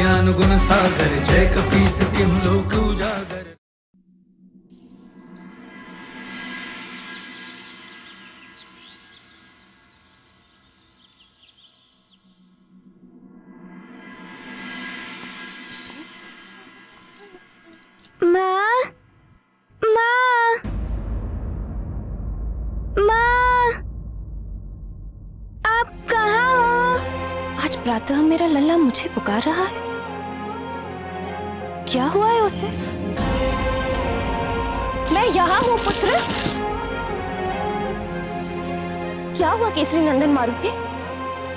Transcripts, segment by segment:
ज्ञान गुण सागर, जय कपीस तिहुँ लोक उजागर। माँ, माँ, माँ, आप कहाँ हो? आज प्रातः मेरा लल्ला मुझे पुकार रहा है। क्या हुआ है उसे? मैं यहाँ हूँ पुत्र। क्या हुआ केसरी नंदन मारुति?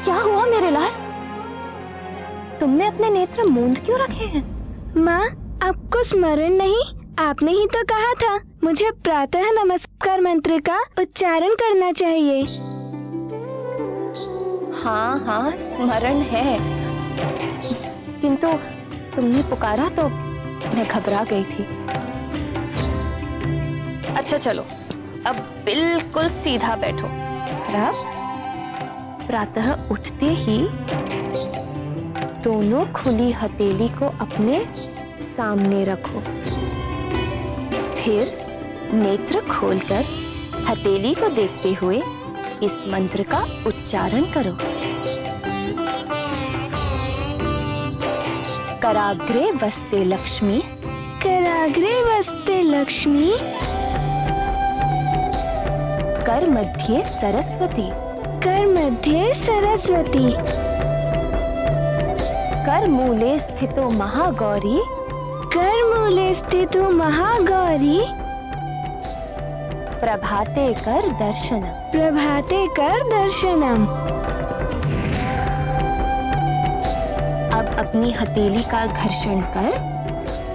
क्या हुआ मेरे लाल? तुमने अपने नेत्र मूंद क्यों रखे हैं? माँ, आपको स्मरण नहीं? आपने ही तो कहा था मुझे प्रातः नमस्कार मंत्र का उच्चारण करना चाहिए। हाँ हाँ, स्मरण है, किंतु तुमने पुकारा तो मैं घबरा गई थी। अच्छा चलो, अब बिल्कुल सीधा बैठो। अब प्रातः उठते ही दोनों खुली हथेली को अपने सामने रखो। फिर नेत्र खोलकर हथेली को देखते हुए इस मंत्र का उच्चारण करो। कराग्रे वस्ते लक्ष्मी, कराग्रे वस्ते लक्ष्मी, कर मध्ये सरस्वती, कर मध्ये सरस्वती, कर मूले स्थितो महागौरी, कर मूले स्थितो महागौरी, प्रभाते कर दर्शनम, प्रभाते कर दर्शनम। अब अपनी हथेली का घर्षण कर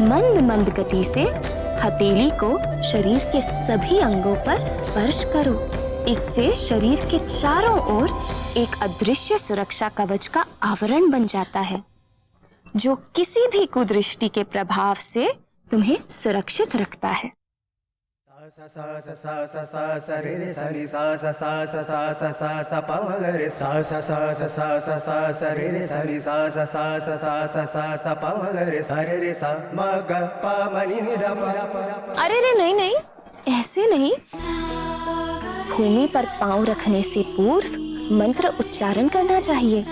मंद मंद गति से हथेली को शरीर के सभी अंगों पर स्पर्श करो। इससे शरीर के चारों ओर एक अदृश्य सुरक्षा कवच का आवरण बन जाता है, जो किसी भी कुदृष्टि के प्रभाव से तुम्हें सुरक्षित रखता है। अरे रे नहीं नहीं, ऐसे नहीं। भूमि पर पांव रखने से पूर्व मंत्र उच्चारण करना चाहिए।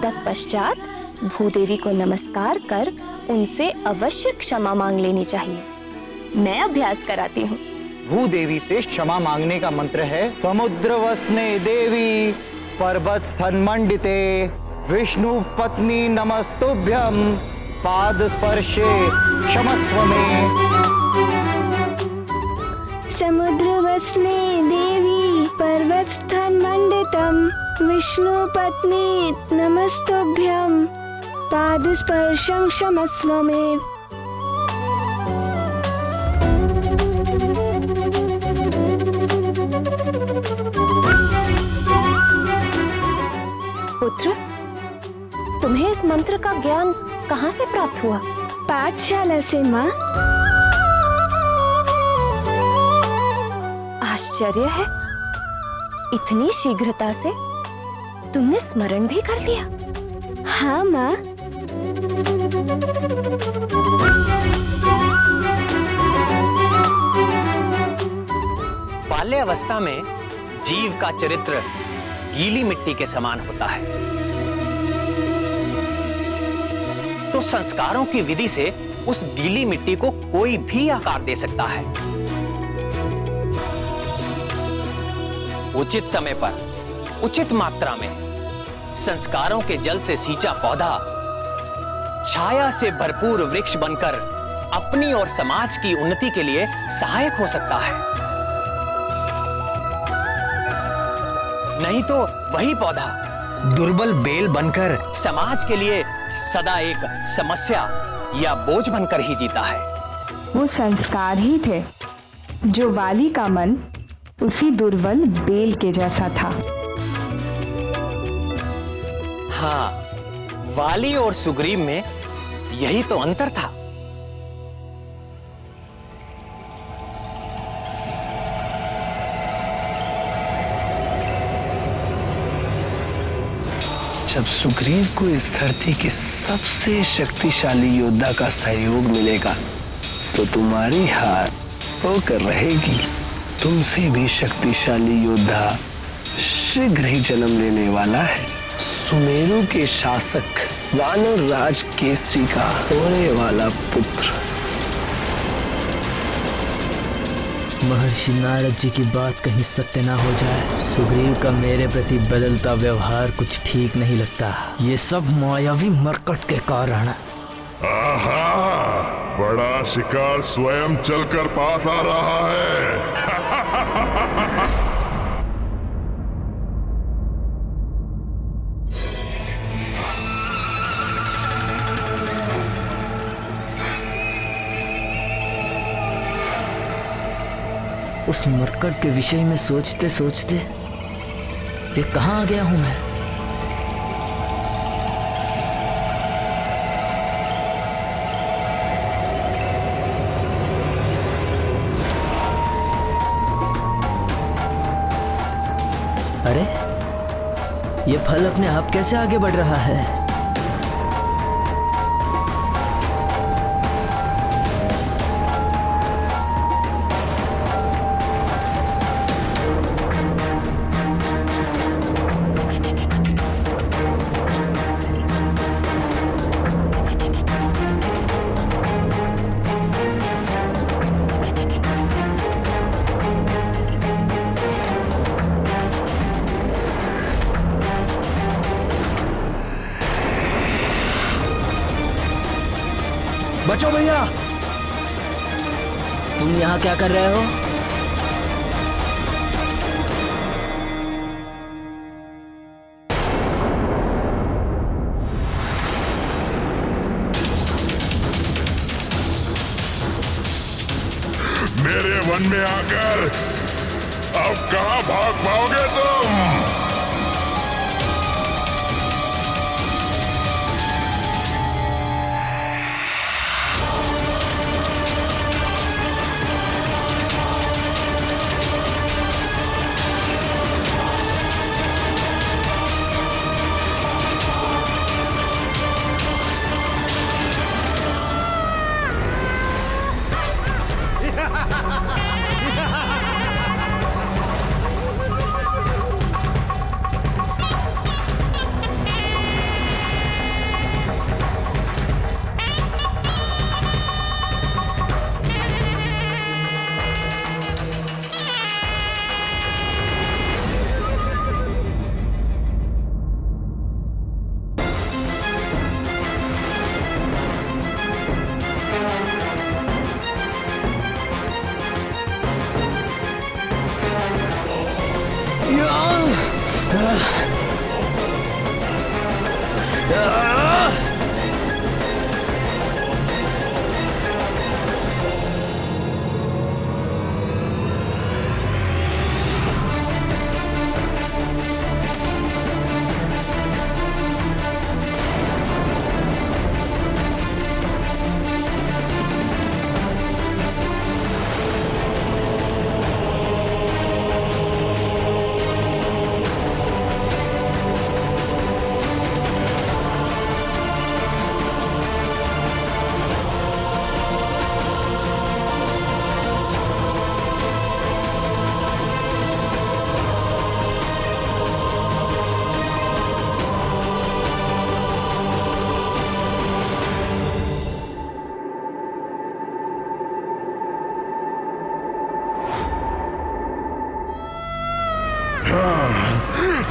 तत्पश्चात भूदेवी को नमस्कार कर उनसे अवश्य क्षमा मांग लेनी चाहिए। मैं अभ्यास कराती हूँ। भूदेवी से क्षमा मांगने का मंत्र है समुद्र वसने देवी पर्वत स्थन मंडिते विष्णु पत्नी नमस्तुभ्यम पाद स्पर्शे क्षमस्व मे। समुद्र वसने देवी पर्वत स्थान मंडितम विष्णु पत्नी नमस्तुभ्यम पाद स्पर्शं क्षमस्व मे। पुत्र, तुम्हें इस मंत्र का ज्ञान कहाँ से प्राप्त हुआ? पाठशाला से माँ। आश्चर्य है, इतनी शीघ्रता से तुमने स्मरण भी कर लिया। हाँ माँ। बाल्यावस्था में जीव का चरित्र गीली मिट्टी के समान होता है, तो संस्कारों की विधि से उस गीली मिट्टी को कोई भी आकार दे सकता है। उचित समय पर उचित मात्रा में संस्कारों के जल से सींचा पौधा छाया से भरपूर वृक्ष बनकर अपनी और समाज की उन्नति के लिए सहायक हो सकता है। नहीं तो वही पौधा दुर्बल बेल बनकर समाज के लिए सदा एक समस्या या बोझ बनकर ही जीता है। वो संस्कार ही थे जो वाली का मन उसी दुर्बल बेल के जैसा था। हाँ, वाली और सुग्रीव में यही तो अंतर था। जब सुग्रीव को इस धरती के सबसे शक्तिशाली योद्धा का सहयोग मिलेगा तो तुम्हारी हार होकर रहेगी। तुमसे भी शक्तिशाली योद्धा शीघ्र ही जन्म लेने वाला है। सुमेरु के शासक वानर राज केसरी का होने वाला पुत्र। महर्षि नारद जी की बात कहीं सत्य ना हो जाए। सुग्रीव का मेरे प्रति बदलता व्यवहार कुछ ठीक नहीं लगता। ये सब मायावी मरकट के कारण। आहा, बड़ा शिकार स्वयं चलकर पास आ रहा है। उस मरकट के विषय में सोचते सोचते ये कहाँ आ गया हूं मैं। अरे ये फल अपने आप कैसे आगे बढ़ रहा है। बचो भैया, तुम यहाँ क्या कर रहे हो। मेरे वन में आकर अब कहां भाग पाओगे तुम।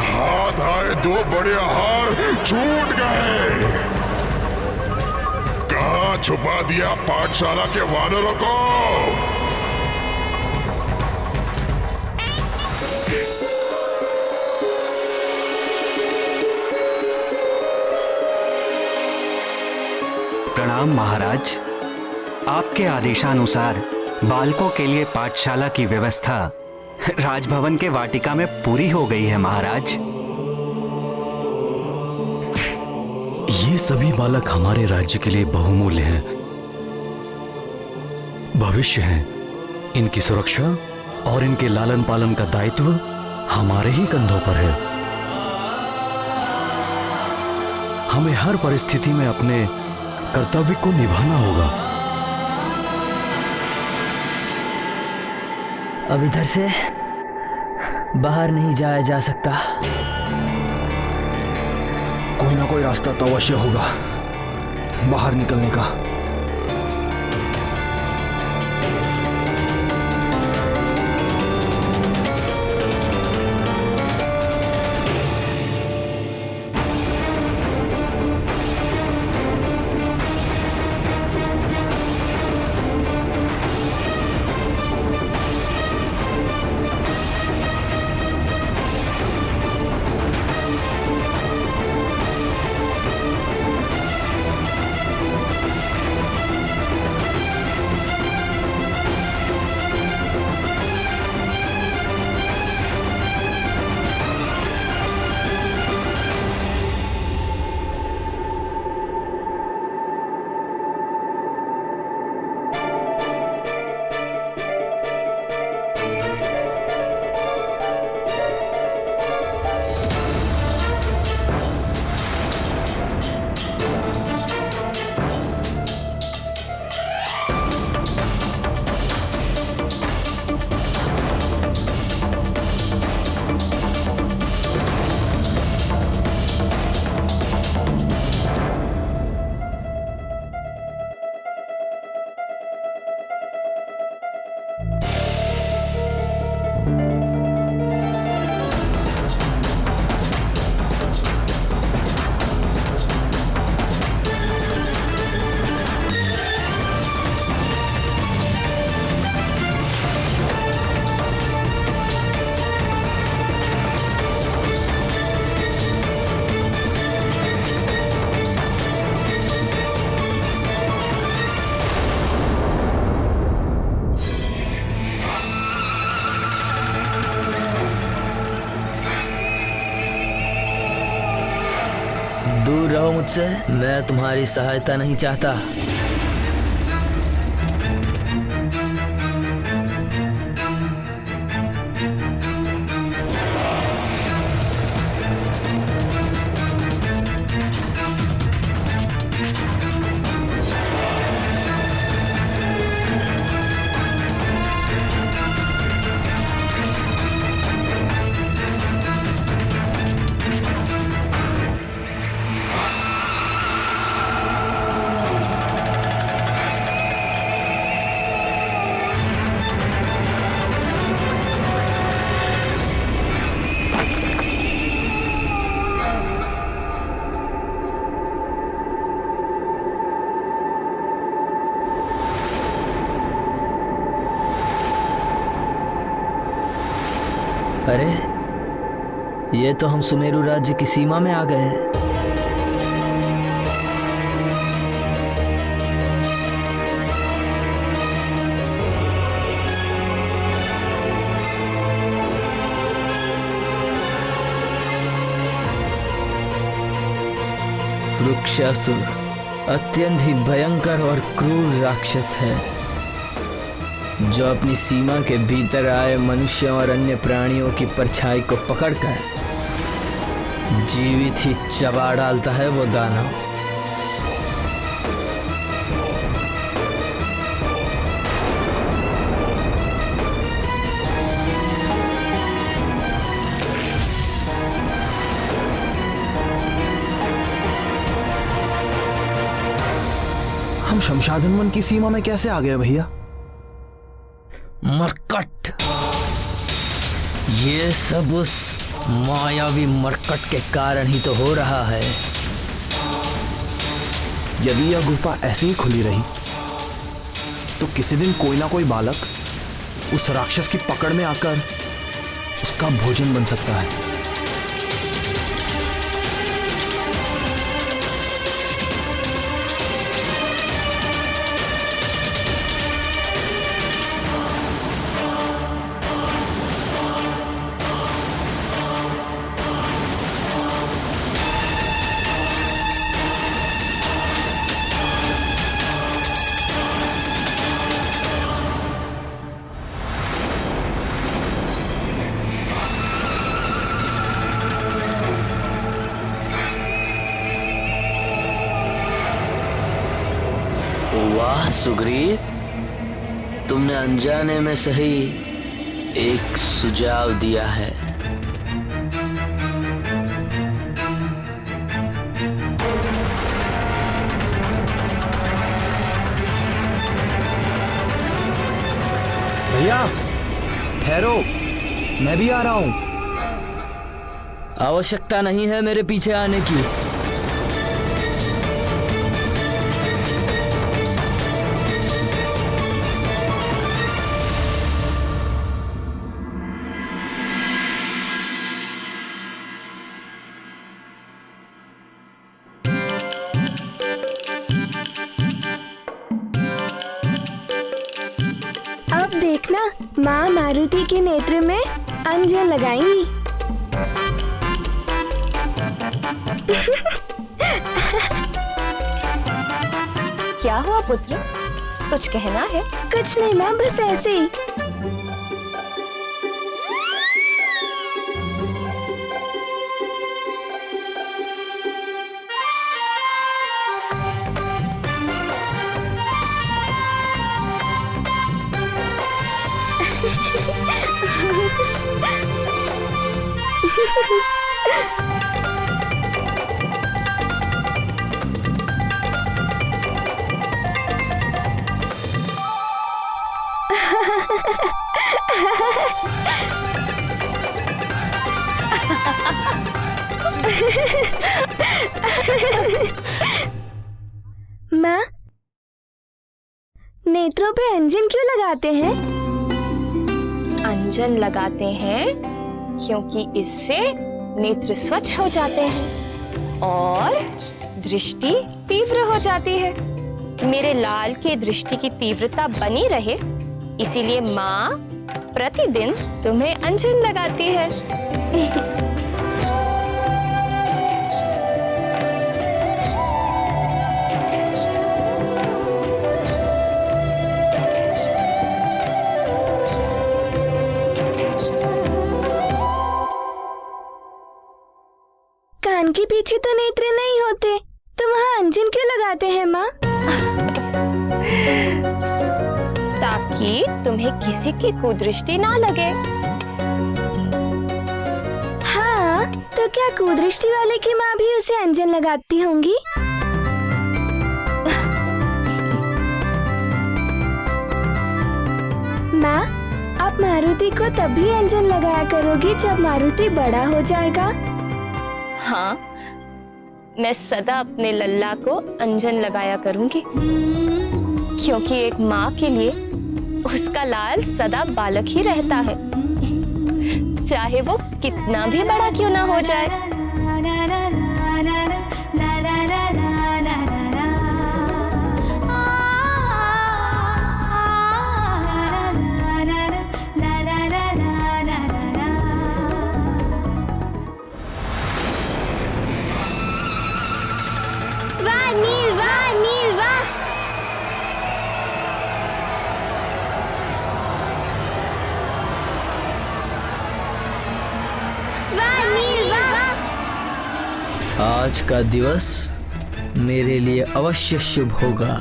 हाथ आए दो बड़े हार छूट गए। कहां छुपा दिया पाठशाला के वानरों को। प्रणाम महाराज। आपके आदेशानुसार बालकों के लिए पाठशाला की व्यवस्था राजभवन के वाटिका में पूरी हो गई है महाराज। ये सभी बालक हमारे राज्य के लिए बहुमूल्य हैं, भविष्य हैं। इनकी सुरक्षा और इनके लालन पालन का दायित्व हमारे ही कंधों पर है। हमें हर परिस्थिति में अपने कर्तव्य को निभाना होगा। अब इधर से बाहर नहीं जाया जा सकता। कोई ना कोई रास्ता तो अवश्य होगा बाहर निकलने का। दूर रहो मुझसे, मैं तुम्हारी सहायता नहीं चाहता। अरे, ये तो हम सुमेरु राज्य की सीमा में आ गए। वृक्षासुर अत्यंत ही भयंकर और क्रूर राक्षस है, जो अपनी सीमा के भीतर आए मनुष्यों और अन्य प्राणियों की परछाई को पकड़कर जीवित ही चबा डालता है वो दानव। हम शमशादन वन की सीमा में कैसे आ गए भैया? मरकट, ये सब उस मायावी मरकट के कारण ही तो हो रहा है। यदि यह गुफा ऐसे ही खुली रही तो किसी दिन कोई ना कोई बालक उस राक्षस की पकड़ में आकर उसका भोजन बन सकता है। वाह सुग्रीव, तुमने अनजाने में सही एक सुझाव दिया है। भैया ठहरो, मैं भी आ रहा हूं। आवश्यकता नहीं है मेरे पीछे आने की। अब देखना, माँ मारुति के नेत्र में अंजन लगाएंगी। क्या हुआ पुत्र, कुछ कहना है? कुछ नहीं माँ, बस ऐसे ही। माँ, नेत्रों पे अंजन क्यों लगाते हैं? अंजन लगाते हैं क्योंकि इससे नेत्र स्वच्छ हो जाते हैं और दृष्टि तीव्र हो जाती है। मेरे लाल की दृष्टि की तीव्रता बनी रहे, इसीलिए माँ प्रतिदिन तुम्हें अंजन लगाती है। कान के पीछे तो नेत्र नहीं होते, तो वहाँ अंजन क्यों लगाते हैं माँ? ताकि तुम्हें किसी की कुदृष्टि ना लगे। हाँ, तो क्या कुदृष्टि वाले की माँ भी उसे अंजन लगाती होंगी? माँ, आप मारुति को तभी अंजन लगाया करोगी जब मारुति बड़ा हो जाएगा। हाँ, मैं सदा अपने लल्ला को अंजन लगाया करूंगी, क्योंकि एक माँ के लिए उसका लाल सदा बालक ही रहता है, चाहे वो कितना भी बड़ा क्यों ना हो जाए। आज का दिवस मेरे लिए अवश्य शुभ होगा।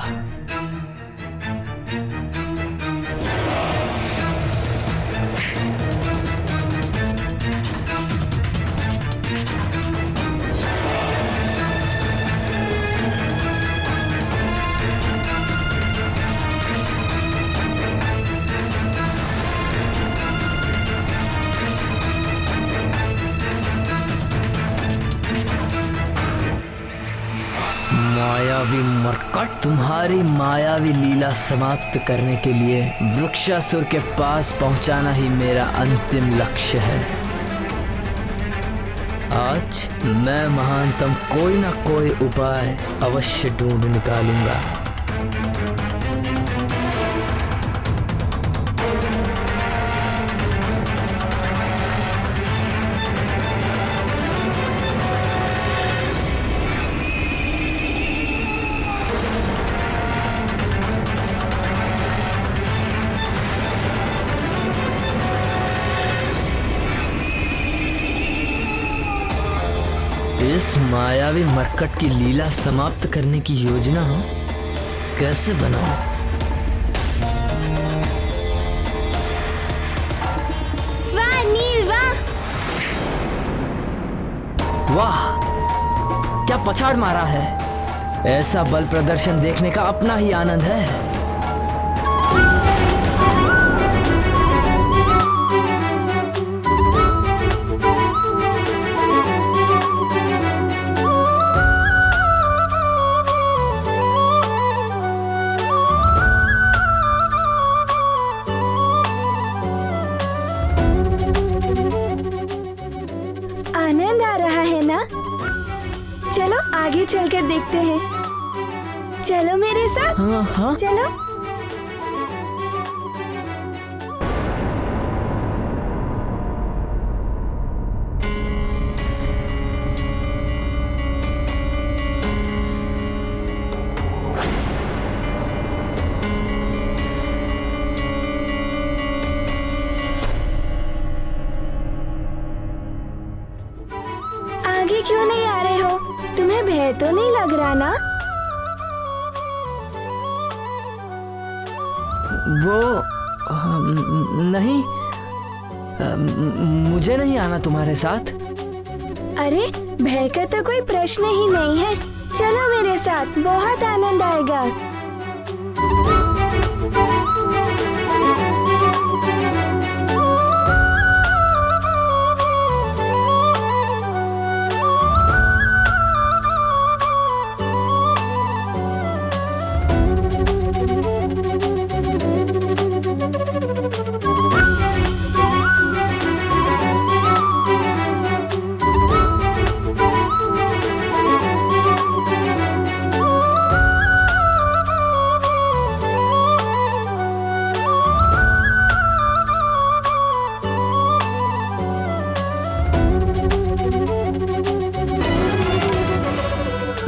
मायावी मरकट, तुम्हारी मायावी लीला समाप्त करने के लिए वृक्षासुर के पास पहुंचाना ही मेरा अंतिम लक्ष्य है। आज मैं महानतम कोई ना कोई उपाय अवश्य ढूंढ निकालूंगा। इस मायावी मरकट की लीला समाप्त करने की योजना कैसे बनाऊं? वाह नील वाह! वाह, क्या पछाड़ मारा है! ऐसा बल प्रदर्शन देखने का अपना ही आनंद है। आनंद आ रहा है ना? चलो आगे चलकर देखते हैं। चलो मेरे साथ। हाँ हाँ। चलो। आगे क्यों नहीं आ रहे हो? तुम्हें भय तो नहीं लग रहा ना? वो नहीं, मुझे नहीं आना तुम्हारे साथ। अरे भय का तो कोई प्रश्न ही नहीं है। चलो मेरे साथ, बहुत आनंद आएगा।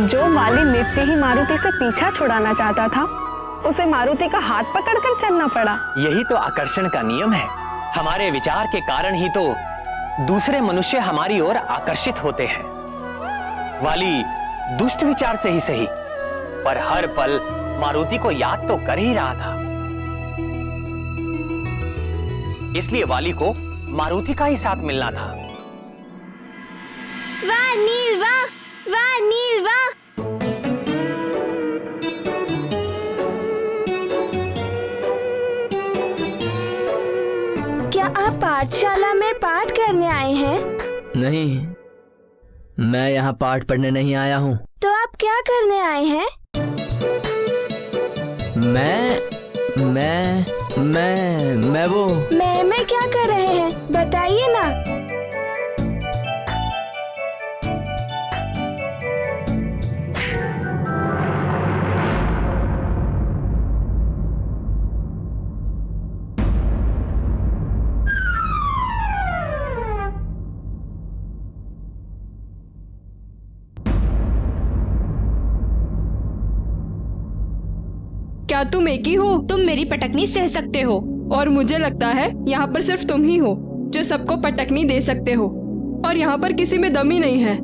जो वाली नित्य ही मारुति से पीछा छुड़ाना चाहता था, उसे मारुति का हाथ पकड़कर चलना पड़ा। यही तो आकर्षण का नियम है। हमारे विचार के कारण ही तो दूसरे मनुष्य हमारी ओर आकर्षित होते हैं। वाली दुष्ट विचार से ही सही, पर हर पल मारुति को याद तो कर ही रहा था। इसलिए वाली को मारुति का ही साथ मिलना था। वाह नील वाह! वाह नील वाह! क्या आप पाठशाला में पाठ करने आए हैं? नहीं, मैं यहाँ पाठ पढ़ने नहीं आया हूँ। तो आप क्या करने आए हैं? मैं वो मैं क्या कर रहे हैं? बताइए ना। क्या तुम एक ही हो? तुम मेरी पटकनी सह सकते हो, और मुझे लगता है यहाँ पर सिर्फ तुम ही हो जो सबको पटकनी दे सकते हो, और यहाँ पर किसी में दम ही नहीं है।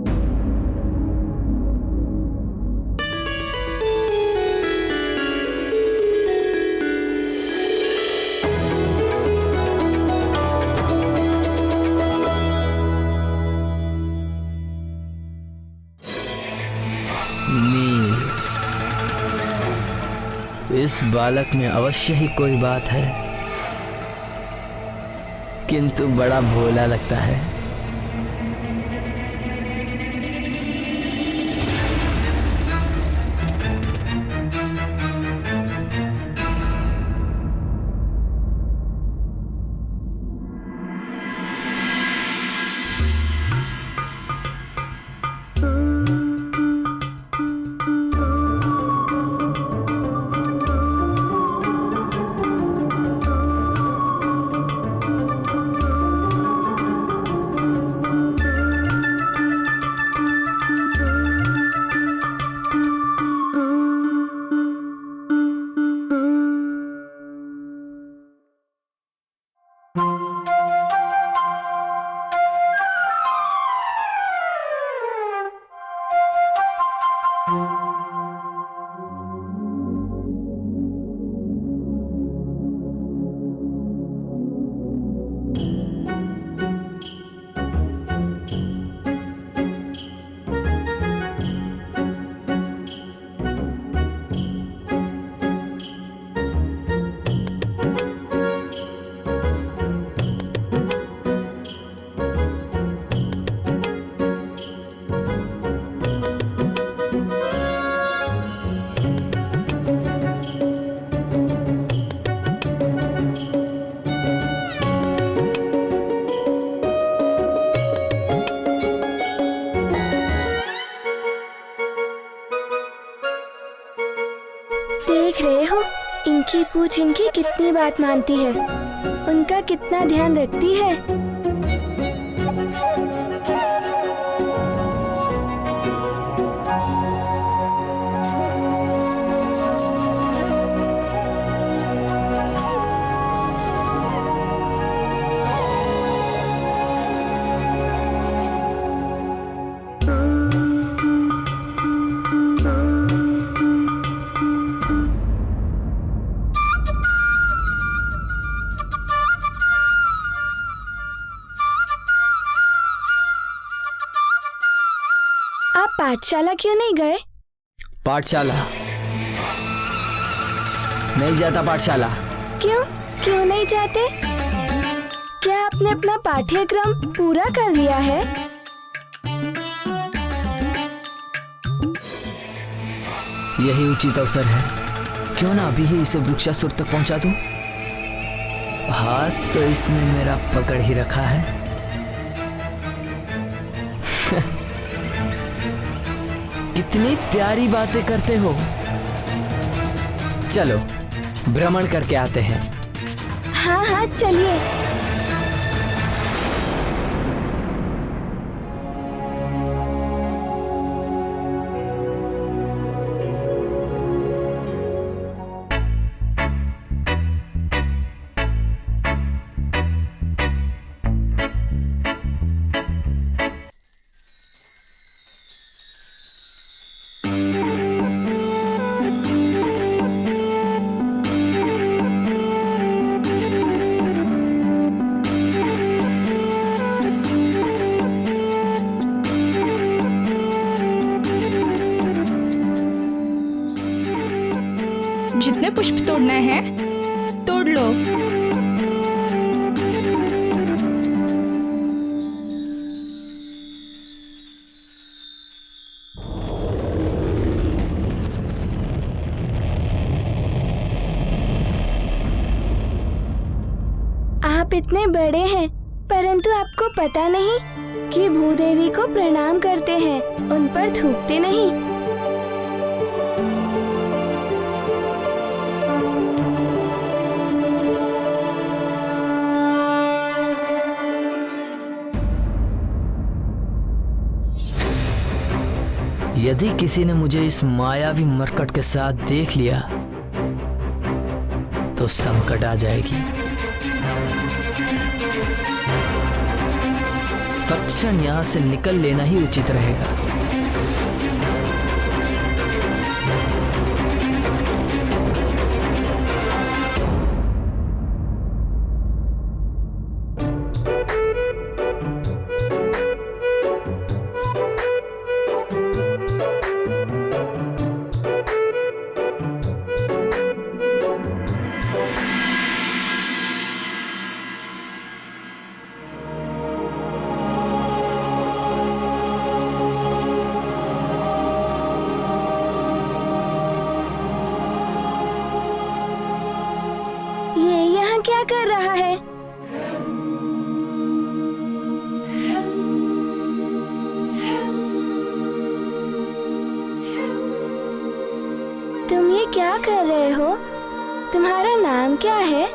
इस बालक में अवश्य ही कोई बात है, किंतु बड़ा भोला लगता है। देख रहे हो इनकी पूछ इनकी कितनी बात मानती है, उनका कितना ध्यान रखती है। आप पाठशाला क्यों नहीं गए? पाठशाला नहीं जाता। पाठशाला क्यों क्यों नहीं जाते? क्या आपने अपना पाठ्यक्रम पूरा कर लिया है? यही उचित अवसर है, क्यों ना अभी ही इसे वृक्षासुर तक पहुंचा दूं। हाथ तो इसने मेरा पकड़ ही रखा है। कितनी प्यारी बातें करते हो। चलो भ्रमण करके आते हैं। हाँ हाँ चलिए। जितने पुष्प तोड़ने हैं तोड़ लो। आप इतने बड़े हैं, परंतु आपको पता नहीं कि भूदेवी को प्रणाम करते हैं, उन पर थूकते नहीं। यदि किसी ने मुझे इस मायावी मरकट के साथ देख लिया तो संकट आ जाएगी। तत्क्षण यहां से निकल लेना ही उचित रहेगा। ये यहाँ क्या कर रहा है? तुम ये क्या कर रहे हो? तुम्हारा नाम क्या है?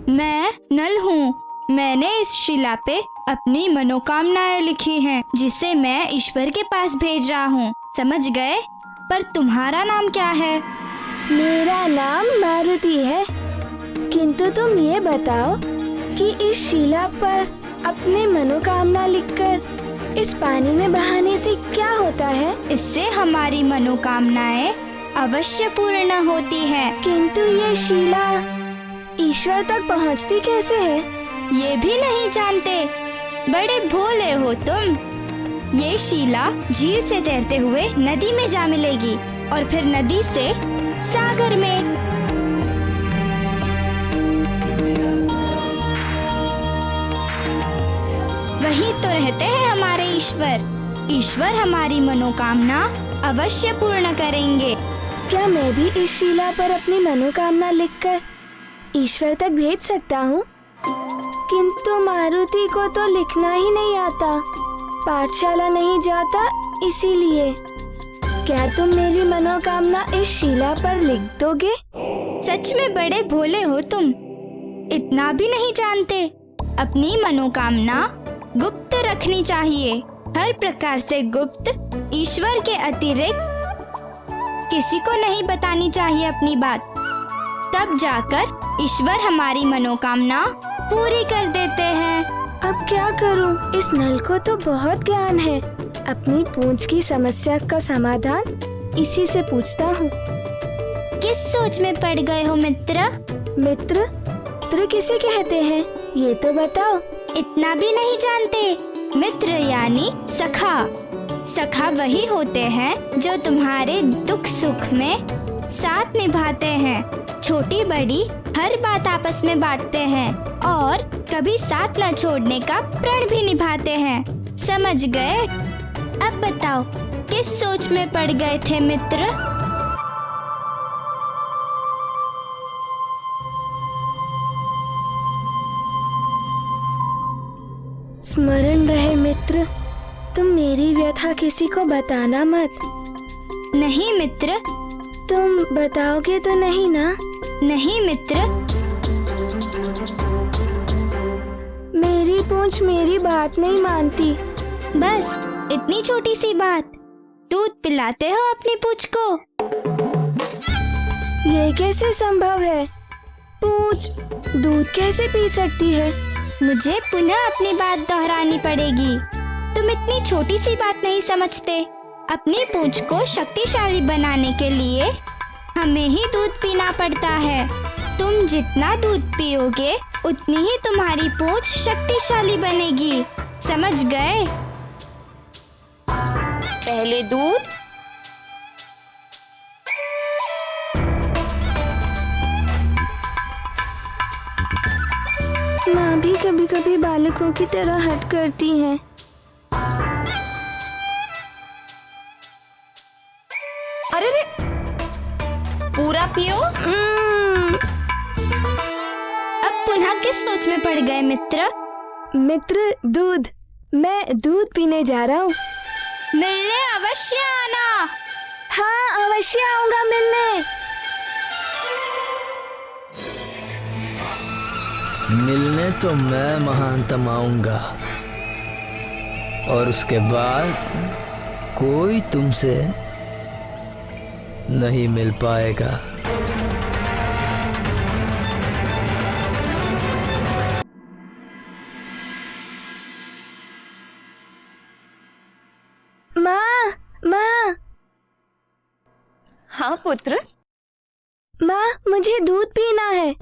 मैं नल हूँ। मैंने इस शिला पे अपनी मनोकामनाएं लिखी हैं, जिसे मैं ईश्वर के पास भेज रहा हूँ। समझ गए? पर तुम्हारा नाम क्या है? मेरा नाम मारुति है। किंतु तुम ये बताओ कि इस शिला पर अपनी मनोकामना लिखकर इस पानी में बहाने से क्या होता है? इससे हमारी मनोकामनाएं अवश्य पूर्ण होती है। किंतु ये शिला ईश्वर तक पहुँचती कैसे है? ये भी नहीं जानते? बड़े भोले हो तुम। ये शिला झील से तैरते हुए नदी में जा मिलेगी और फिर नदी से सागर में। वहीं तो रहते हैं हमारे ईश्वर। ईश्वर हमारी मनोकामना अवश्य पूर्ण करेंगे। क्या मैं भी इस शिला पर अपनी मनोकामना लिखकर ईश्वर तक भेज सकता हूँ, किंतु मारुति को तो लिखना ही नहीं आता, पाठशाला नहीं जाता, इसीलिए। क्या तुम मेरी मनोकामना इस शिला पर लिख दोगे? सच में बड़े भोले हो तुम, इतना भी नहीं जानते। अपनी मनोकामना गुप्त रखनी चाहिए, हर प्रकार से गुप्त। ईश्वर के अतिरिक्त किसी को नहीं बतानी चाहिए अपनी बात, तब जाकर ईश्वर हमारी मनोकामना पूरी कर देते हैं। अब क्या करूं? इस नल को तो बहुत ज्ञान है। अपनी पूंछ की समस्या का समाधान इसी से पूछता हूँ। किस सोच में पड़ गए हो मित्र? मित्र? मित्र किसे कहते हैं, ये तो बताओ। इतना भी नहीं जानते? मित्र यानी सखा। सखा वही होते हैं जो तुम्हारे दुख सुख में साथ निभाते हैं, छोटी बड़ी हर बात आपस में बांटते हैं और कभी साथ न छोड़ने का प्रण भी निभाते हैं। समझ गए? अब बताओ, किस सोच में पड़ गए थे मित्र? स्मरण रहे मित्र, तुम मेरी व्यथा किसी को बताना मत। नहीं मित्र। तुम बताओगे तो नहीं ना? नहीं मित्र। मेरी पूंछ मेरी बात नहीं मानती। बस इतनी छोटी सी बात, दूध पिलाते हो अपनी पूंछ को? ये कैसे संभव है? पूंछ दूध कैसे पी सकती है? मुझे पुनः अपनी बात दोहरानी पड़ेगी। तुम इतनी छोटी सी बात नहीं समझते। अपनी पूंछ को शक्तिशाली बनाने के लिए हमें ही दूध पीना पड़ता है। तुम जितना दूध पियोगे उतनी ही तुम्हारी पूंछ शक्तिशाली बनेगी। समझ गए? पहले दूध, माँ भी कभी कभी बालकों की तरह हट करती हैं। अरे रे, पूरा पियो। अब पुनः किस सोच में पड़ गए मित्र? मित्र दूध, मैं दूध पीने जा रहा हूँ। मिलने अवश्य आना। हाँ, अवश्य आऊंगा मिलने। मिलने तो मैं महानतम आऊंगा, और उसके बाद कोई तुमसे नहीं मिल पाएगा। माँ, माँ। हाँ पुत्र। माँ, मुझे दूध पीना है।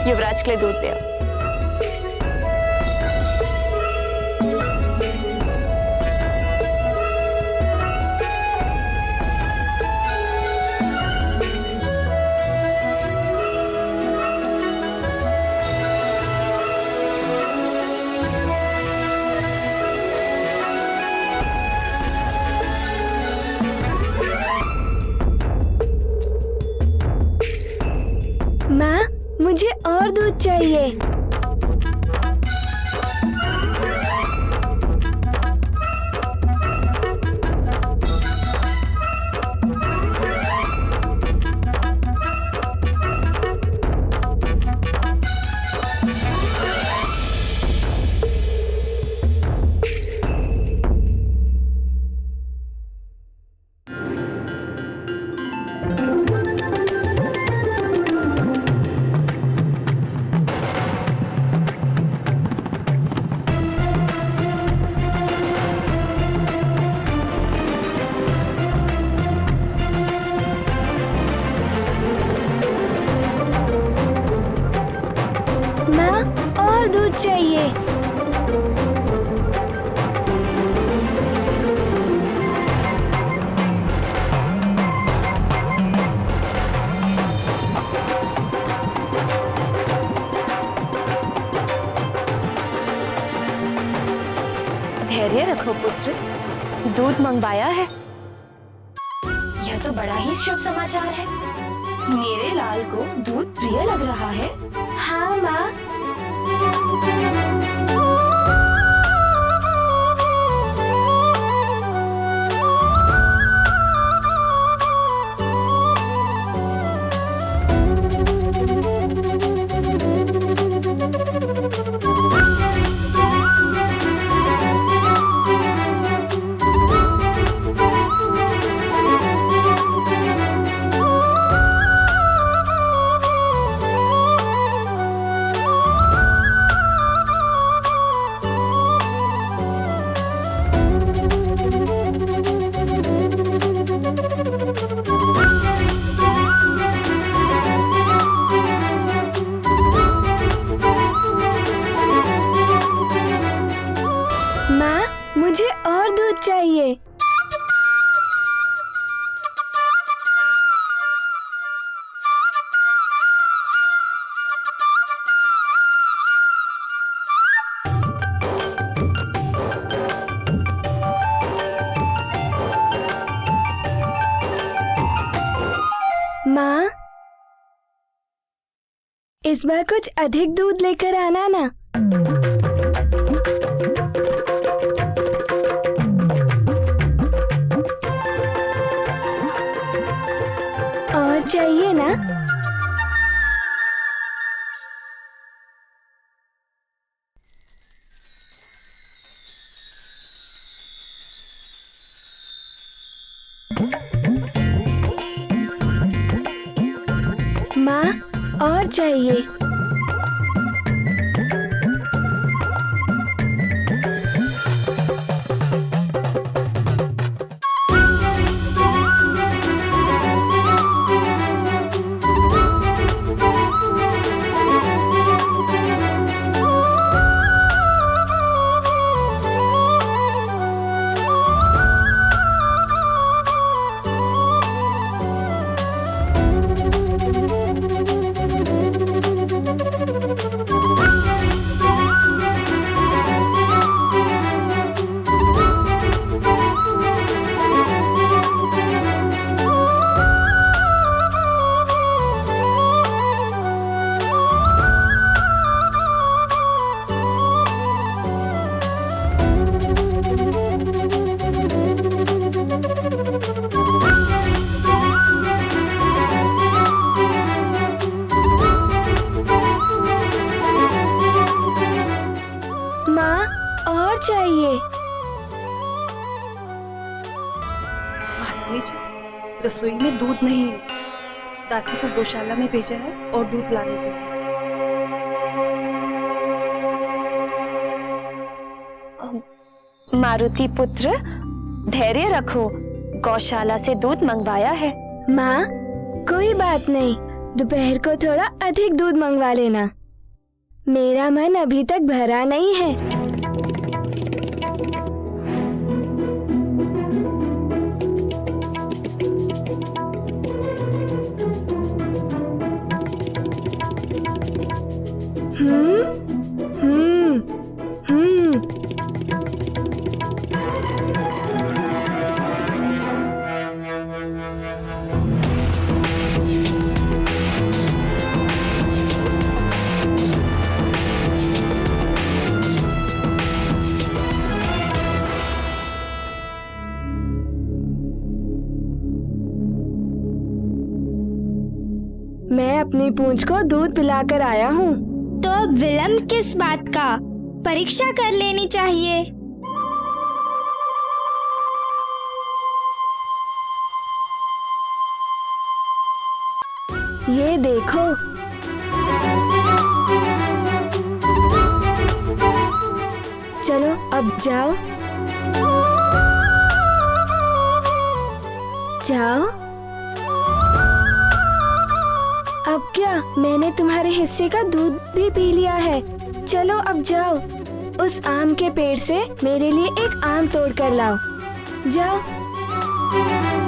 युवराज के लिए दूध ले आओ। माँ, मुझे और दूध चाहिए। और दूध चाहिए। धैर्य रखो पुत्र, दूध मंगवाया है। यह तो बड़ा ही शुभ समाचार है। मेरे लाल को दूध प्रिय लग रहा है। हाँ माँ। मुझे और दूध चाहिए। माँ, इस बार कुछ अधिक दूध लेकर आना ना। और चाहिए ना? माँ, और चाहिए। चाहिए। रसोई में दूध नहीं है। दासी को गौशाला में भेजा है और दूध लाने को। मारुति पुत्र, धैर्य रखो, गौशाला से दूध मंगवाया है। माँ, कोई बात नहीं, दोपहर को थोड़ा अधिक दूध मंगवा लेना। मेरा मन अभी तक भरा नहीं है। मैं अपनी पूंछ को दूध पिलाकर आया हूँ। तो अब विलंब किस बात का? परीक्षा कर लेनी चाहिए। ये देखो। चलो अब जाओ। जाओ। अब क्या, मैंने तुम्हारे हिस्से का दूध भी पी लिया है। चलो अब जाओ, उस आम के पेड़ से मेरे लिए एक आम तोड़ कर लाओ। जाओ।